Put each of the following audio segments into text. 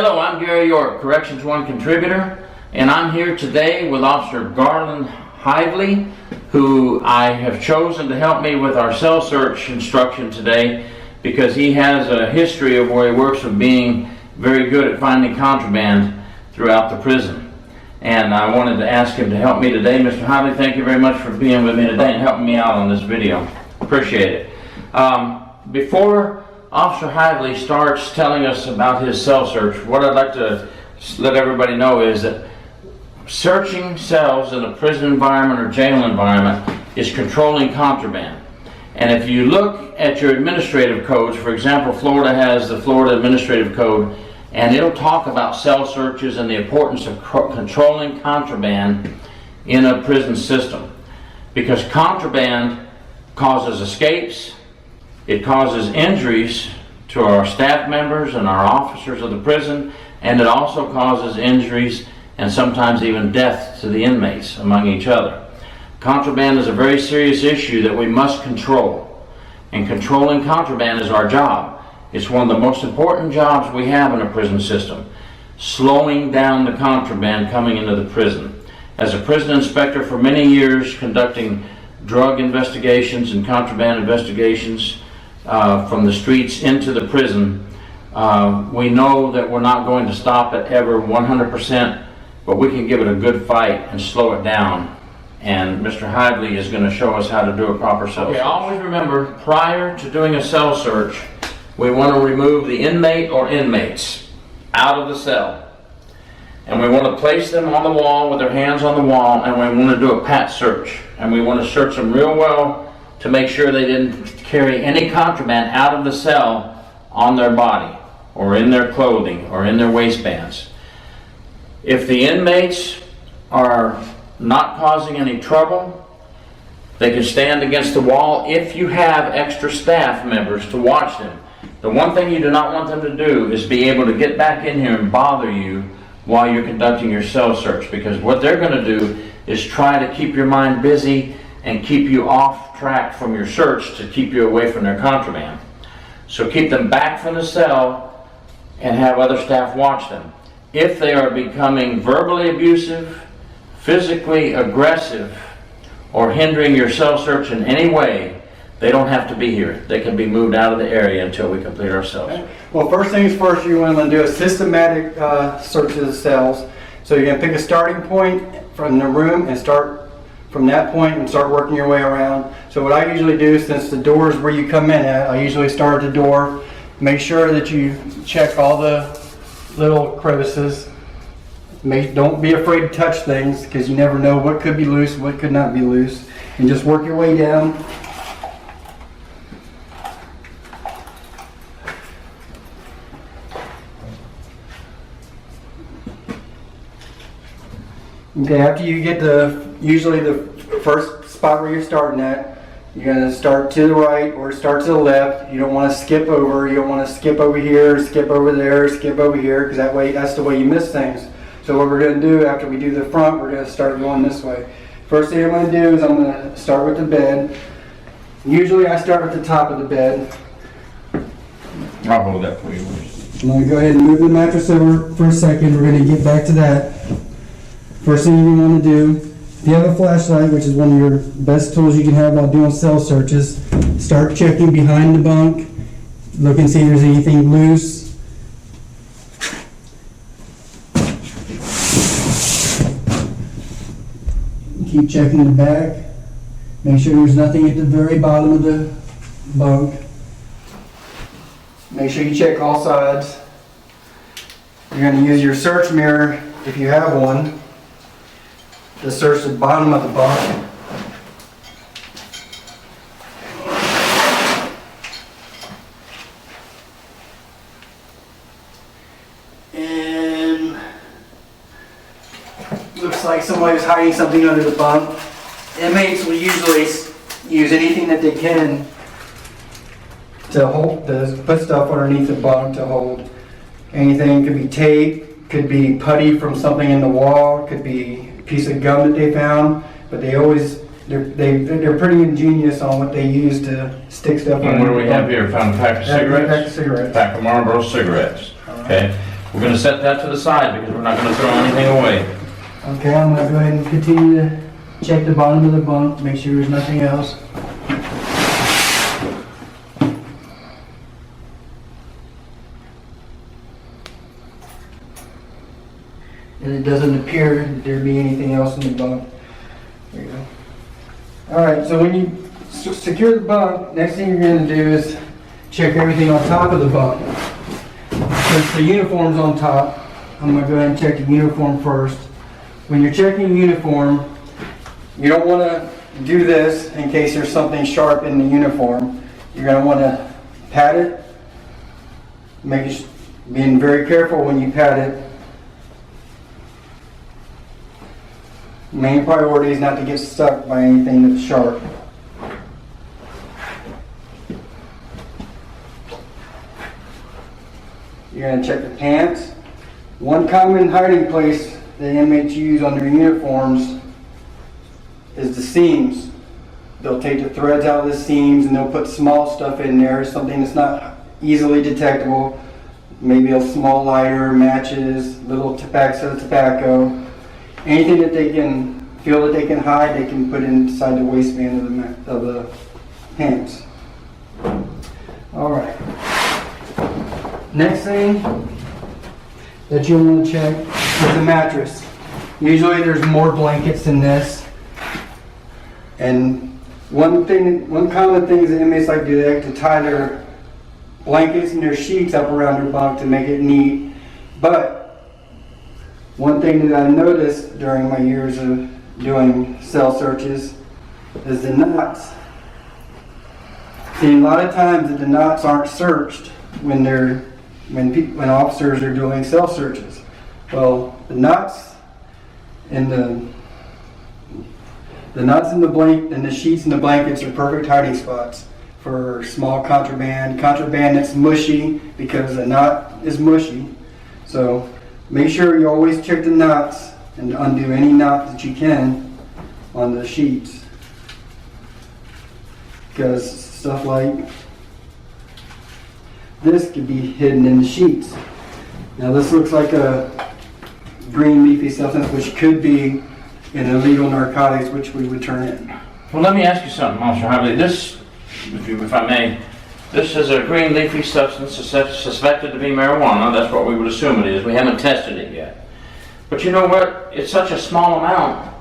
Hello, I'm Gary York, Corrections 1 contributor, and I'm here today with Officer Garland Hively, who I have chosen to help me with our cell search instruction today because he has a history of where he works of being very good at finding contraband throughout the prison. And I wanted to ask him to help me today. Mr. Hively, thank you very much for being with me today and helping me out on this video. Appreciate it. Before Officer Hively starts telling us about his cell search, what I'd like to let everybody know is that searching cells in a prison environment or jail environment is controlling contraband. And if you look at your administrative codes, for example, Florida has the Florida Administrative Code, and it'll talk about cell searches and the importance of controlling contraband in a prison system. Because contraband causes escapes, it causes injuries to our staff members and our officers of the prison, and it also causes injuries and sometimes even death to the inmates among each other. Contraband is a very serious issue that we must control, and controlling contraband is our job. It's one of the most important jobs we have in a prison system, slowing down the contraband coming into the prison. As a prison inspector for many years, conducting drug investigations and contraband investigations from the streets into the prison, we know that we're not going to stop it ever 100%, but we can give it a good fight and slow it down. And Mr. Hively is going to show us how to do a proper cell search. Always remember, prior to doing a cell search, we want to remove the inmate or inmates out of the cell. And we want to place them on the wall with their hands on the wall, and we want to do a pat search. And we want to search them real well to make sure they didn't carry any contraband out of the cell on their body or in their clothing or in their waistbands. If the inmates are not causing any trouble, they can stand against the wall if you have extra staff members to watch them. The one thing you do not want them to do is be able to get back in here and bother you while you're conducting your cell search, because what they're going to do is try to keep your mind busy and keep you off track from your search to keep you away from their contraband. So keep them back from the cell and have other staff watch them. If they are becoming verbally abusive, physically aggressive, or hindering your cell search in any way, they don't have to be here. They can be moved out of the area until we complete our cell search. Well, first things first, you want to do a systematic search of the cells. So you're going to pick a starting point from the room and start from that point and start working your way around. So what I usually do, since the door is where you come in at, I usually start at the door, make sure that you check all the little crevices. Don't be afraid to touch things, because you never know what could be loose, what could not be loose. And just work your way down. Okay, after you get usually the first spot where you're starting at, you're going to start to the right or start to the left. You don't want to skip over. You don't want to skip over here, skip over there, skip over here, because that's the way you miss things. So what we're going to do after we do the front, we're going to start going this way. First thing I'm going to do is I'm going to start with the bed. Usually I start at the top of the bed. I'll hold that for you. I'm going to go ahead and move the mattress over for a second. We're going to get back to that. First thing you want to do, if you have a flashlight, which is one of your best tools you can have while doing cell searches, start checking behind the bunk, look and see if there's anything loose. Keep checking the back. Make sure there's nothing at the very bottom of the bunk. Make sure you check all sides. You're going to use your search mirror, if you have one, to search the bottom of the bunk. And looks like somebody was hiding something under the bunk. Inmates will usually use anything that they can to hold, to put stuff underneath the bunk to hold. Anything could be tape, could be putty from something in the wall, could be a piece of gum that they found, but they're pretty ingenious on what they use to stick stuff And what do we have here? Found a pack of cigarettes? Pack of cigarettes. Pack of Marlboro cigarettes. Okay. We're going to set that to the side because we're not going to throw anything away. Okay, I'm going to go ahead and continue to check the bottom of the bunk, make sure there's nothing else. And it doesn't appear that there be anything else in the bunk. There you go. Alright, so when you secure the bunk, next thing you're going to do is check everything on top of the bunk. Since the uniform's on top, I'm going to go ahead and check the uniform first. When you're checking the uniform, you don't want to do this in case there's something sharp in the uniform. You're going to want to pat it, being very careful when you pat it. Main priority is not to get stuck by anything that's sharp. You're going to check the pants. One common hiding place that inmates use on their uniforms is the seams. They'll take the threads out of the seams and they'll put small stuff in there, something that's not easily detectable. Maybe a small lighter, matches, little packs of tobacco. Anything that they can feel that they can hide, they can put inside the waistband of the pants. All right. Next thing that you'll want to check is the mattress. Usually there's more blankets than this. And one common thing is that inmates like to do, they like to tie their blankets and their sheets up around their bunk to make it neat. But one thing that I noticed during my years of doing cell searches is the knots. See, a lot of times that the knots aren't searched when officers are doing cell searches. Well, the knots in the sheets and the blankets are perfect hiding spots for small contraband that's mushy, because a knot is mushy. So make sure you always check the knots and undo any knot that you can on the sheets, because stuff like this could be hidden in the sheets. Now this looks like a green leafy substance, which could be an illegal narcotics, which we would turn in. Well, let me ask you something, Officer Hively. This, if I may, this is a green leafy substance suspected to be marijuana. That's what we would assume it is. We haven't tested it yet. But you know what? It's such a small amount.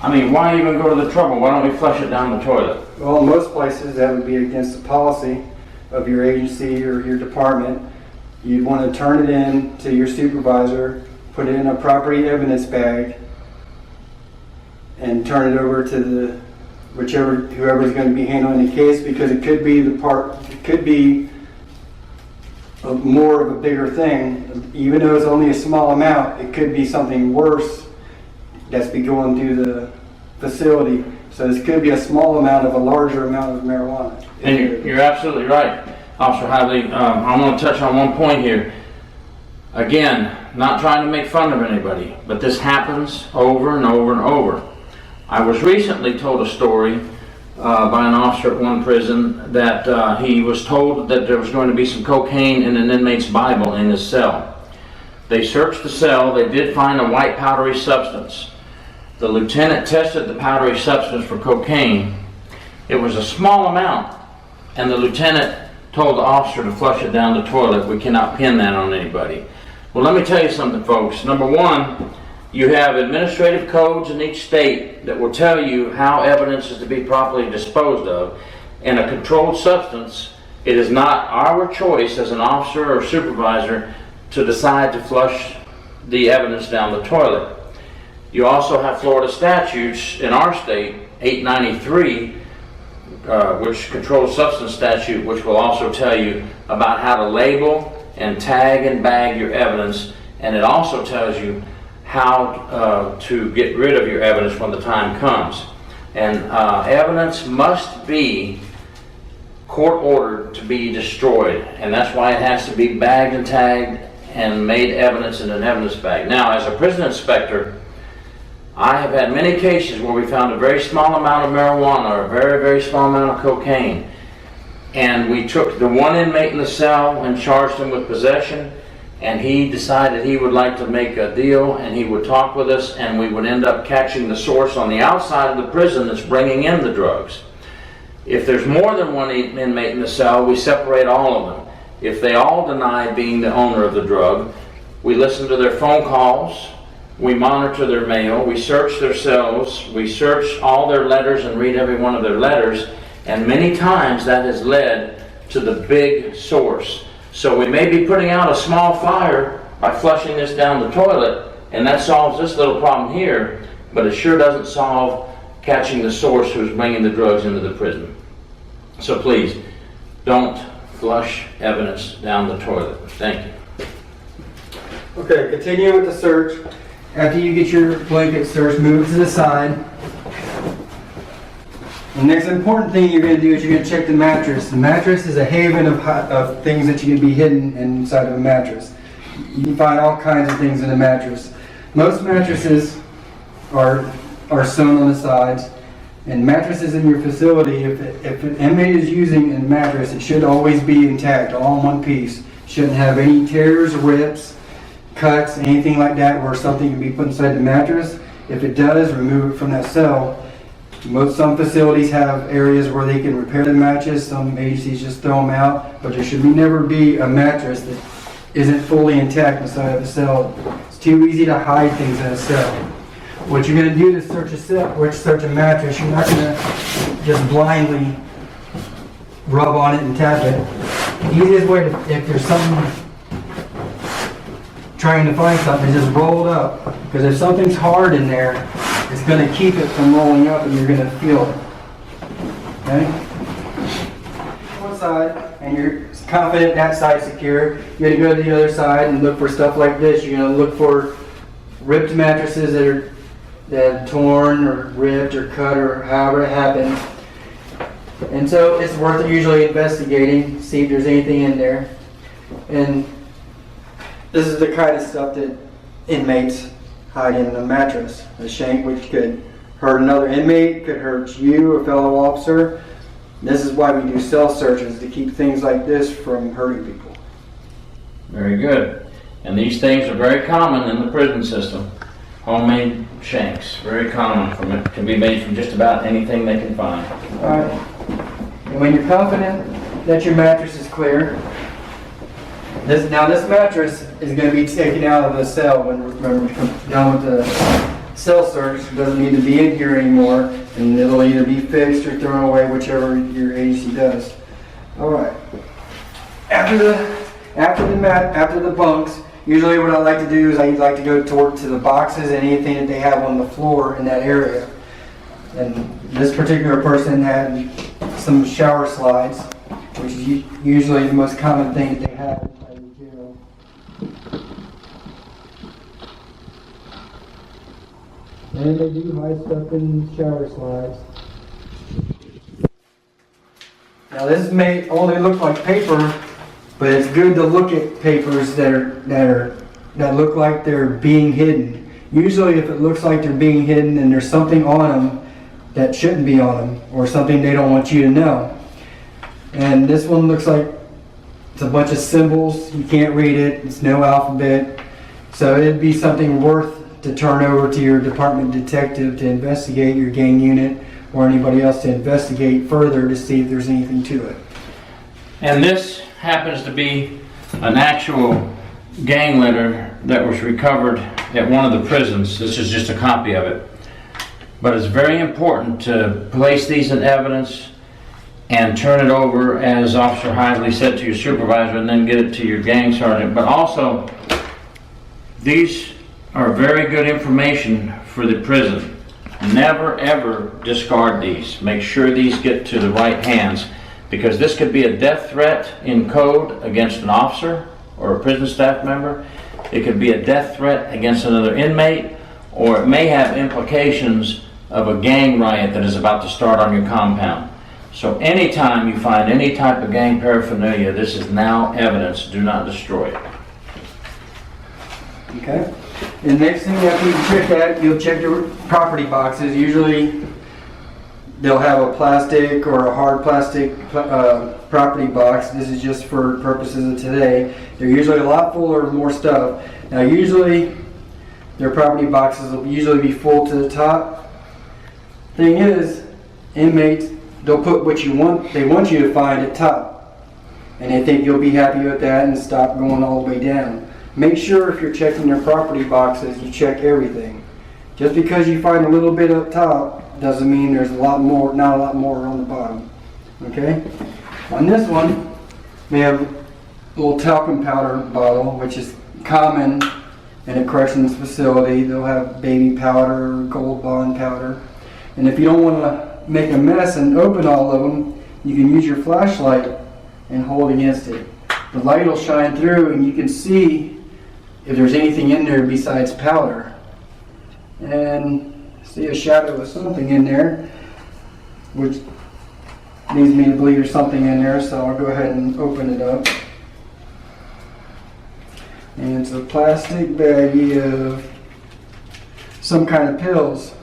I mean, why even go to the trouble? Why don't we flush it down the toilet? Well, in most places that would be against the policy of your agency or your department. You'd want to turn it in to your supervisor, put it in a property evidence bag, and turn it over to whoever's going to be handling the case, because it could be more of a bigger thing. Even though it's only a small amount, it could be something worse that's be going through the facility. So this could be a small amount of a larger amount of marijuana. And you're absolutely right, Officer Hively. I want to touch on one point here. Again, not trying to make fun of anybody, but this happens over and over and over. I was recently told a story by an officer at one prison that he was told that there was going to be some cocaine in an inmate's Bible in his cell. They searched the cell. They did find a white powdery substance. The lieutenant tested the powdery substance for cocaine. It was a small amount, and the lieutenant told the officer to flush it down the toilet. We cannot pin that on anybody. Well, let me tell you something, folks. Number one, you have administrative codes in each state that will tell you how evidence is to be properly disposed of. And a controlled substance, it is not our choice as an officer or supervisor to decide to flush the evidence down the toilet. You also have Florida statutes in our state, 893, which controls substance statute, which will also tell you about how to label and tag and bag your evidence, and it also tells you how to get rid of your evidence when the time comes. And evidence must be court ordered to be destroyed, and that's why it has to be bagged and tagged and made evidence in an evidence bag. Now, as a prison inspector, I have had many cases where we found a very small amount of marijuana or a very, very small amount of cocaine, and we took the one inmate in the cell and charged him with possession, and he decided he would like to make a deal, and he would talk with us, and we would end up catching the source on the outside of the prison that's bringing in the drugs. If there's more than one inmate in the cell, we separate all of them. If they all deny being the owner of the drug, we listen to their phone calls, we monitor their mail, we search their cells, we search all their letters and read every one of their letters, and many times that has led to the big source. So we may be putting out a small fire by flushing this down the toilet, and that solves this little problem here, but it sure doesn't solve catching the source who's bringing the drugs into the prison. So please, don't flush evidence down the toilet. Thank you. Okay, continue with the search. After you get your blanket search, move it to the side. The next important thing you're going to do is you're going to check the mattress. The mattress is a haven of things that you can be hidden inside of a mattress. You can find all kinds of things in a mattress. Most mattresses are sewn on the sides. And mattresses in your facility, if an inmate is using a mattress, it should always be intact, all in one piece. Shouldn't have any tears, rips, cuts, anything like that where something can be put inside the mattress. If it does, remove it from that cell. Some facilities have areas where they can repair the mattress. Some agencies just throw them out. But there should never be a mattress that isn't fully intact inside of a cell. It's too easy to hide things in a cell. What you're going to do to search a cell, or search a mattress, you're not going to just blindly rub on it and tap it. The easiest way to, if there's something trying to find something, is just roll it up. Because if something's hard in there, it's going to keep it from rolling up and you're going to feel it. Okay? One side, and you're confident that side's secure. You're going to go to the other side and look for stuff like this. You're going to look for ripped mattresses that are torn or ripped or cut or however it happened. And so it's worth usually investigating, see if there's anything in there. And this is the kind of stuff that inmates hide in a mattress. A shank which could hurt another inmate, could hurt you, a fellow officer. This is why we do cell searches, to keep things like this from hurting people. Very good. And these things are very common in the prison system. Homemade shanks, very common. It can be made from just about anything they can find. All right. And when you're confident that your mattress is clear, this mattress is going to be taken out of the cell when we're done with the cell search. It doesn't need to be in here anymore, and it'll either be fixed or thrown away, whichever your agency does. All right. After the bunks, usually what I like to do is I like to go to the boxes and anything that they have on the floor in that area. And this particular person had some shower slides, which is usually the most common thing that they have inside the jail. And they do hide stuff in shower slides. Now this may only look like paper, but it's good to look at papers that look like they're being hidden. Usually if it looks like they're being hidden and there's something on them that shouldn't be on them, or something they don't want you to know. And this one looks like it's a bunch of symbols. You can't read it. It's no alphabet. So it'd be something worth to turn over to your department detective to investigate, your gang unit, or anybody else to investigate further to see if there's anything to it. And this happens to be an actual gang letter that was recovered at one of the prisons. This is just a copy of it. But it's very important to place these in evidence and turn it over, as Officer Hively said, to your supervisor, and then get it to your gang sergeant. But also, these are very good information for the prison. Never ever discard these. Make sure these get to the right hands, because this could be a death threat in code against an officer or a prison staff member. It could be a death threat against another inmate, or it may have implications of a gang riot that is about to start on your compound. So anytime you find any type of gang paraphernalia, this is now evidence. Do not destroy it. Okay. And next thing after you check that, you'll check your property boxes. Usually they'll have a plastic or a hard plastic property box. This is just for purposes of today. They're usually a lot fuller of more stuff. Now usually their property boxes will usually be full to the top. Thing is, inmates, they'll put what they want you to find at top. And they think you'll be happy with that and stop going all the way down. Make sure if you're checking their property boxes, you check everything. Just because you find a little bit up top doesn't mean there's not a lot more on the bottom. Okay? On this one, we have a little talcum powder bottle, which is common in a corrections facility. They'll have baby powder, gold bond powder. And if you don't want to make a mess and open all of them, you can use your flashlight and hold against it. The light will shine through and you can see if there's anything in there besides powder. And see a shadow of something in there, which leads me to believe there's something in there, so I'll go ahead and open it up. And it's a plastic baggie of some kind of pills.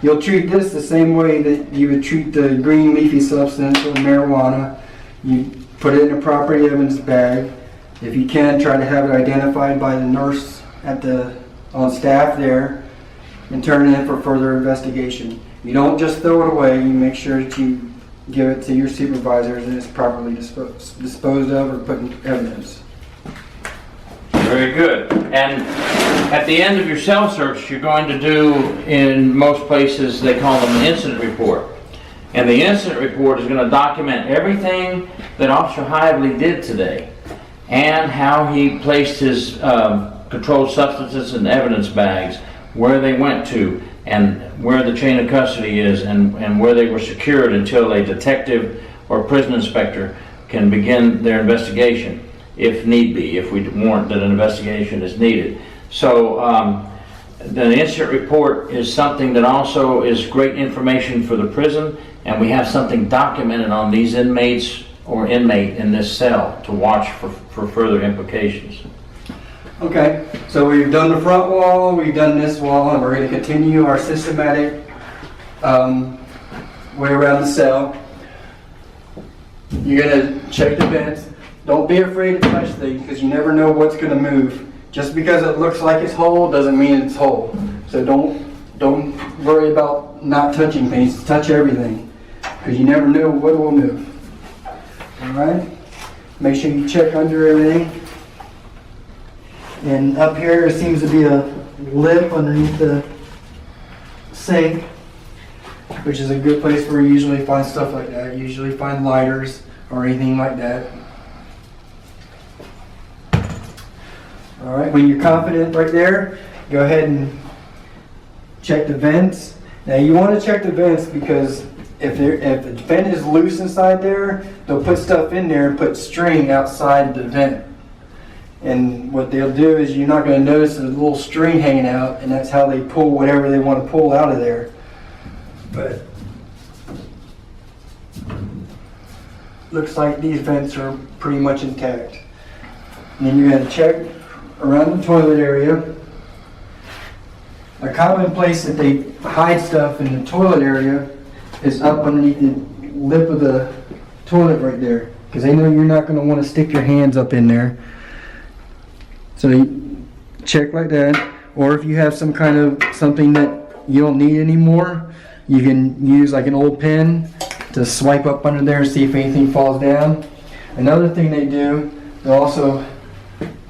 You'll treat this the same way that you would treat the green leafy substance or marijuana. You put it in a proper evidence bag. If you can, try to have it identified by the nurse on staff there, and turn it in for further investigation. You don't just throw it away. You make sure that you give it to your supervisors and it's properly disposed of or put in evidence. Very good. And at the end of your cell search, you're going to do, in most places, they call them an incident report. And the incident report is going to document everything that Officer Hively did today and how he placed his controlled substances in evidence bags, where they went to, and where the chain of custody is, and where they were secured until a detective or prison inspector can begin their investigation, if need be, if we warrant that an investigation is needed. So the incident report is something that also is great information for the prison, and we have something documented on these inmates or inmate in this cell to watch for further implications. Okay, so we've done the front wall, we've done this wall, and we're going to continue our systematic way around the cell. You're going to check the vents. Don't be afraid to touch things because you never know what's going to move. Just because it looks like it's whole doesn't mean it's whole. So don't worry about not touching things. Touch everything because you never know what will move. All right? Make sure you check under everything. And up here there seems to be a lip underneath the sink, which is a good place where you usually find stuff like that. You usually find lighters or anything like that. All right, when you're confident right there, go ahead and check the vents. Now you want to check the vents because if the vent is loose inside there, they'll put stuff in there and put string outside the vent. And what they'll do is you're not going to notice a little string hanging out, and that's how they pull whatever they want to pull out of there. But looks like these vents are pretty much intact. And then you're going to check around the toilet area. A common place that they hide stuff in the toilet area is up underneath the lip of the toilet right there, because they know you're not going to want to stick your hands up in there. So you check like that, or if you have some kind of something that you don't need anymore, you can use like an old pen to swipe up under there and see if anything falls down. Another thing they do, they'll also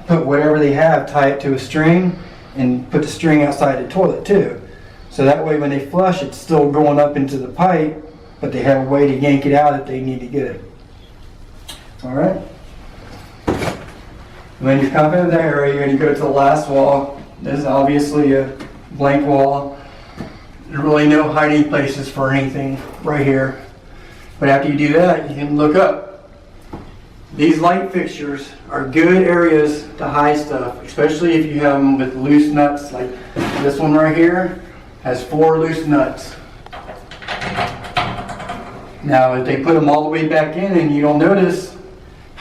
put whatever they have, tie it to a string, and put the string outside the toilet too. So that way when they flush, it's still going up into the pipe, but they have a way to yank it out if they need to get it. All right? When you're confident in that area, you're going to go to the last wall. This is obviously a blank wall. There's really no hiding places for anything right here. But after you do that, you can look up. These light fixtures are good areas to hide stuff, especially if you have them with loose nuts. Like this one right here has 4 loose nuts. Now, if they put them all the way back in and you don't notice,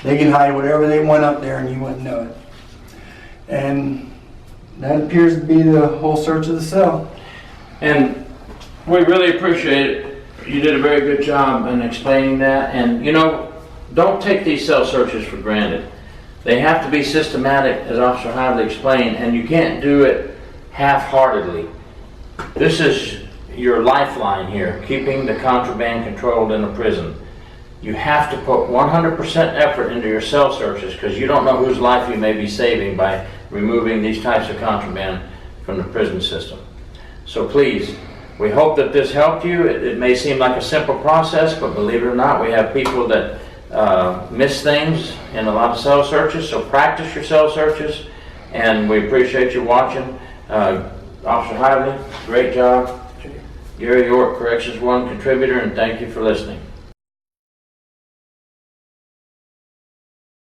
they can hide whatever they want up there and you wouldn't know it. And that appears to be the whole search of the cell. And we really appreciate it, You did a very good job in explaining that, and you know, don't take these cell searches for granted. They have to be systematic, as Officer Hively explained, and you can't do it half-heartedly. This is your lifeline here, keeping the contraband controlled in a prison. You have to put 100% effort into your cell searches because you don't know whose life you may be saving by removing these types of contraband from the prison system. So please, we hope that this helped you. It may seem like a simple process, but believe it or not, we have people that miss things in a lot of cell searches, so practice your cell searches, and we appreciate you watching. Officer Hively, great job. Gary York, Corrections 1 contributor, and thank you for listening.